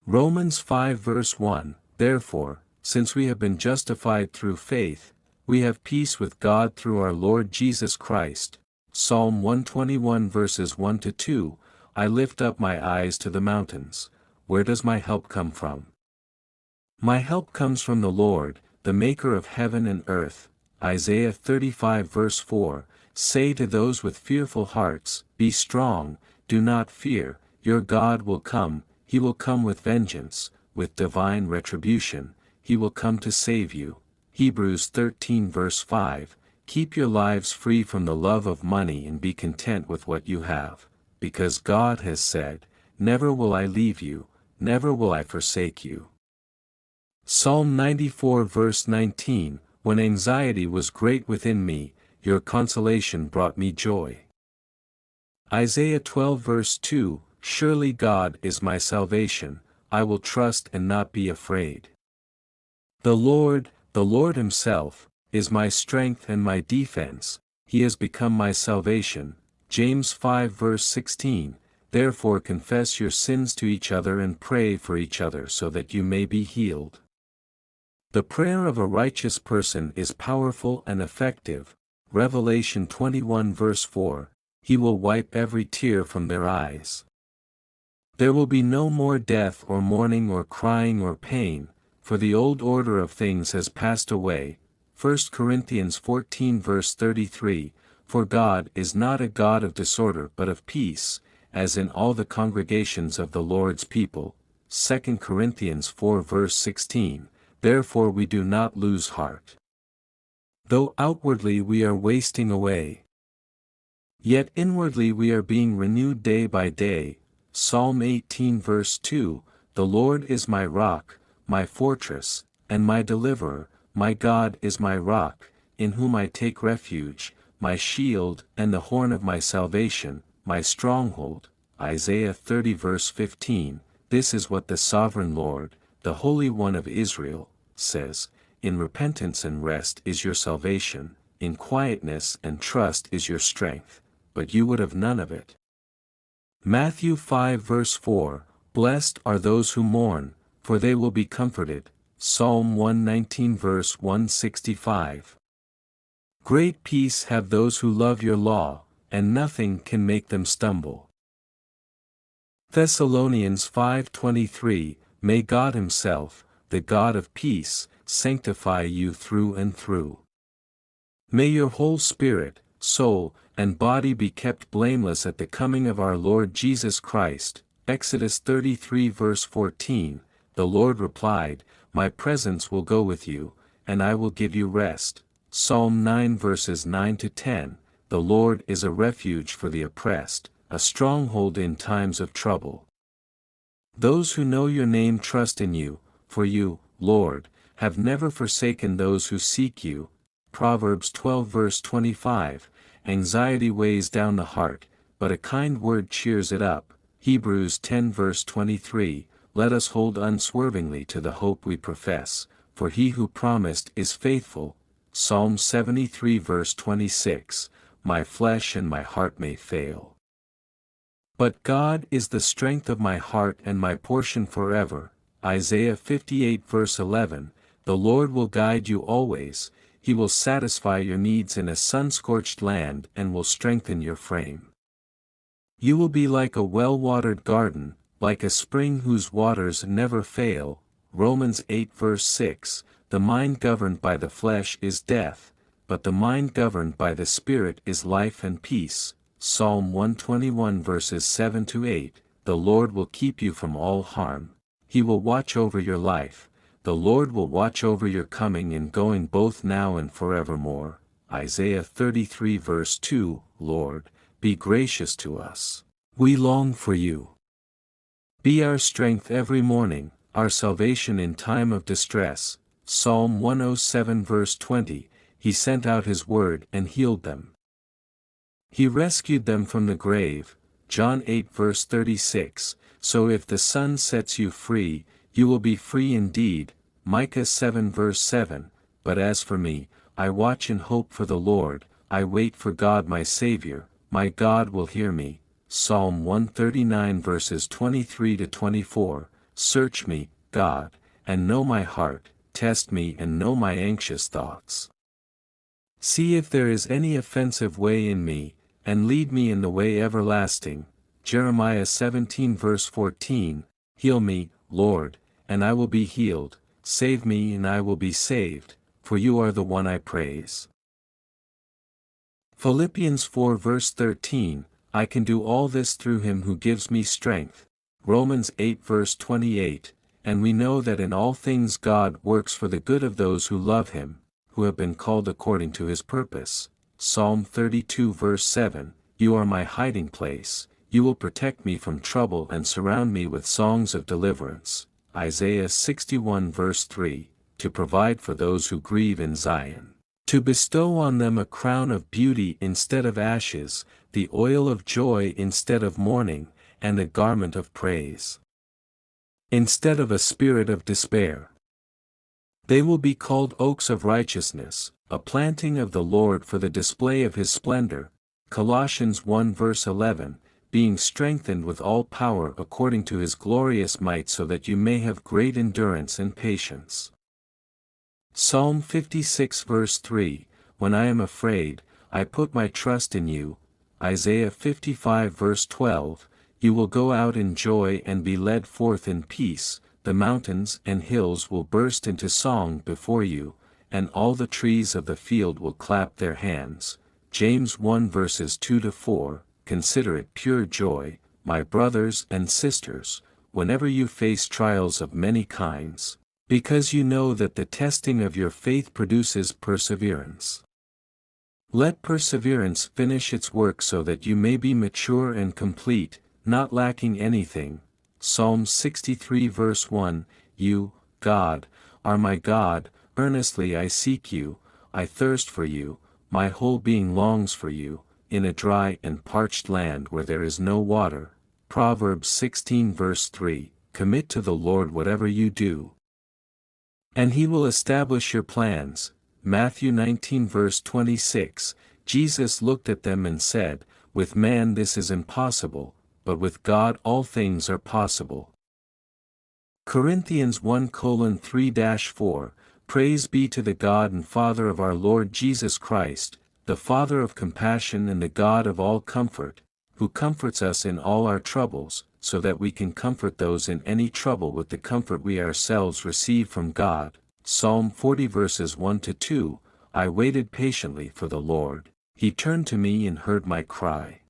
Romans 5 verse 1, Therefore, since we have been justified through faith, we have peace with God through our Lord Jesus Christ. Psalm 121 verses 1 to 2, I lift up my eyes to the mountains. Where does my help come from? My help comes from the Lord, the maker of heaven and earth. Isaiah 35 verse 4, Say to those with fearful hearts, Be strong, do not fear, your God will come, he will come with vengeance, with divine retribution, he will come to save you. Hebrews 13 verse 5, Keep your lives free from the love of money and be content with what you have, because God has said, Never will I leave you, never will I forsake you. Psalm 94 verse 19, When anxiety was great within me, your consolation brought me joy. Isaiah 12 verse 2, Surely God is my salvation, I will trust and not be afraid. The Lord himself, is my strength and my defense, he has become my salvation. James 5 verse 16, Therefore confess your sins to each other and pray for each other so that you may be healed. The prayer of a righteous person is powerful and effective. Revelation 21 verse 4, He will wipe every tear from their eyes. There will be no more death or mourning or crying or pain, for the old order of things has passed away. 1 Corinthians 14 verse 33, For God is not a God of disorder but of peace, as in all the congregations of the Lord's people. 2 Corinthians 4 verse 16, Therefore we do not lose heart. Though outwardly we are wasting away, yet inwardly we are being renewed day by day. Psalm 18 verse 2, The Lord is my rock, my fortress, and my deliverer, my God is my rock, in whom I take refuge, my shield and the horn of my salvation, my stronghold. Isaiah 30 verse 15, This is what the sovereign Lord, the Holy One of Israel, says, In repentance and rest is your salvation, in quietness and trust is your strength, but you would have none of it. Matthew 5 verse 4, Blessed are those who mourn, for they will be comforted. Psalm 119 verse 165. Great peace have those who love your law, and nothing can make them stumble. Thessalonians 5:23, May God himself, the God of peace, sanctify you through and through. May your whole spirit, soul, and body be kept blameless at the coming of our Lord Jesus Christ. Exodus 33 verse 14, The Lord replied, My presence will go with you, and I will give you rest. Psalm 9 verses 9 to 10, The Lord is a refuge for the oppressed, a stronghold in times of trouble. Those who know your name trust in you, for you, Lord, have never forsaken those who seek you. Proverbs 12 verse 25, Anxiety weighs down the heart, but a kind word cheers it up. Hebrews 10 verse 23, Let us hold unswervingly to the hope we profess, for he who promised is faithful. Psalm 73 verse 26, My flesh and my heart may fail, but God is the strength of my heart and my portion forever. Isaiah 58 verse 11, The Lord will guide you always, he will satisfy your needs in a sun-scorched land and will strengthen your frame. You will be like a well-watered garden, like a spring whose waters never fail. Romans 8 verse 6, The mind governed by the flesh is death, but the mind governed by the Spirit is life and peace. Psalm 121 verses 7 to 8, The Lord will keep you from all harm. He will watch over your life. The Lord will watch over your coming and going both now and forevermore. Isaiah 33 verse 2, Lord, be gracious to us. We long for you. Be our strength every morning, our salvation in time of distress. Psalm 107 verse 20, He sent out His word and healed them. He rescued them from the grave. John 8 verse 36, So if the Son sets you free, you will be free indeed. Micah 7 verse 7, But as for me, I watch and hope for the Lord, I wait for God my Savior, my God will hear me. Psalm 139 verses 23 to 24, Search me, God, and know my heart, test me and know my anxious thoughts. See if there is any offensive way in me, and lead me in the way everlasting. Jeremiah 17 verse 14, Heal me, Lord, and I will be healed, save me and I will be saved, for you are the one I praise. Philippians 4 verse 13, I can do all this through him who gives me strength. Romans 8 verse 28, and we know that in all things God works for the good of those who love him, who have been called according to his purpose. Psalm 32 verse 7, You are my hiding place, you will protect me from trouble and surround me with songs of deliverance. Isaiah 61 verse 3, to provide for those who grieve in Zion, to bestow on them a crown of beauty instead of ashes, the oil of joy instead of mourning, and a garment of praise instead of a spirit of despair. They will be called oaks of righteousness, a planting of the Lord for the display of his splendor. Colossians 1 verse 11, being strengthened with all power according to his glorious might so that you may have great endurance and patience. Psalm 56 verse 3, When I am afraid, I put my trust in you. Isaiah 55 verse 12, You will go out in joy and be led forth in peace, the mountains and hills will burst into song before you, and all the trees of the field will clap their hands. James 1 verses 2 to 4, Consider it pure joy, my brothers and sisters, whenever you face trials of many kinds, because you know that the testing of your faith produces perseverance. Let perseverance finish its work so that you may be mature and complete, not lacking anything. Psalm 63 verse 1, You, God, are my God, earnestly I seek you, I thirst for you, my whole being longs for you, in a dry and parched land where there is no water. Proverbs 16 verse 3, Commit to the Lord whatever you do, and he will establish your plans. Matthew 19 verse 26, Jesus looked at them and said, With man this is impossible, but with God all things are possible. Corinthians 1:3-4, Praise be to the God and Father of our Lord Jesus Christ, the Father of compassion and the God of all comfort, who comforts us in all our troubles, so that we can comfort those in any trouble with the comfort we ourselves receive from God. Psalm 40 verses 1-2, I waited patiently for the Lord, he turned to me and heard my cry.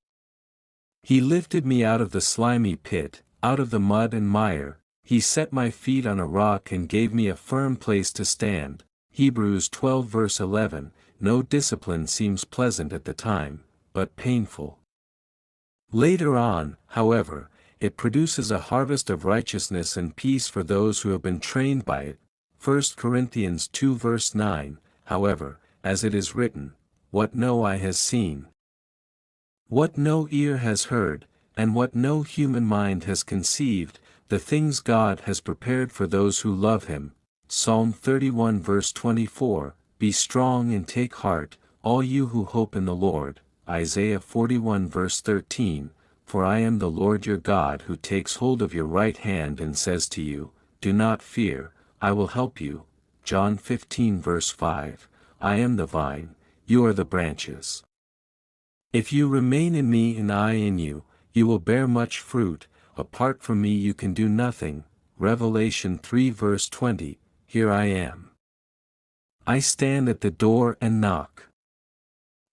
He lifted me out of the slimy pit, out of the mud and mire, he set my feet on a rock and gave me a firm place to stand. Hebrews 12 verse 11, No discipline seems pleasant at the time, but painful. Later on, however, it produces a harvest of righteousness and peace for those who have been trained by it. 1 Corinthians 2 verse 9, However, as it is written, What no eye has seen, what no ear has heard, and what no human mind has conceived, the things God has prepared for those who love him. Psalm 31 verse 24, Be strong and take heart, all you who hope in the Lord. Isaiah 41 verse 13, For I am the Lord your God who takes hold of your right hand and says to you, Do not fear, I will help you. John 15 verse 5, I am the vine, you are the branches. If you remain in me and I in you, you will bear much fruit, apart from me you can do nothing. Revelation 3 verse 20, Here I am. I stand at the door and knock.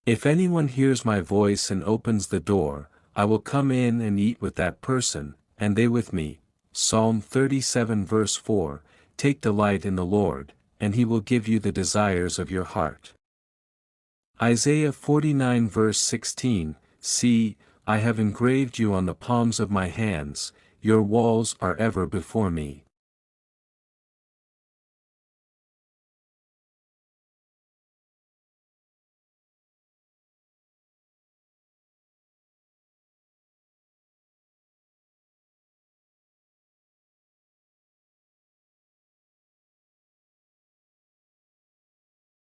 If anyone hears my voice and opens the door, I will come in and eat with that person, and they with me. Psalm 37 verse 4, Take delight in the Lord, and he will give you the desires of your heart. Isaiah 49 verse 16, See, I have engraved you on the palms of my hands, your walls are ever before me.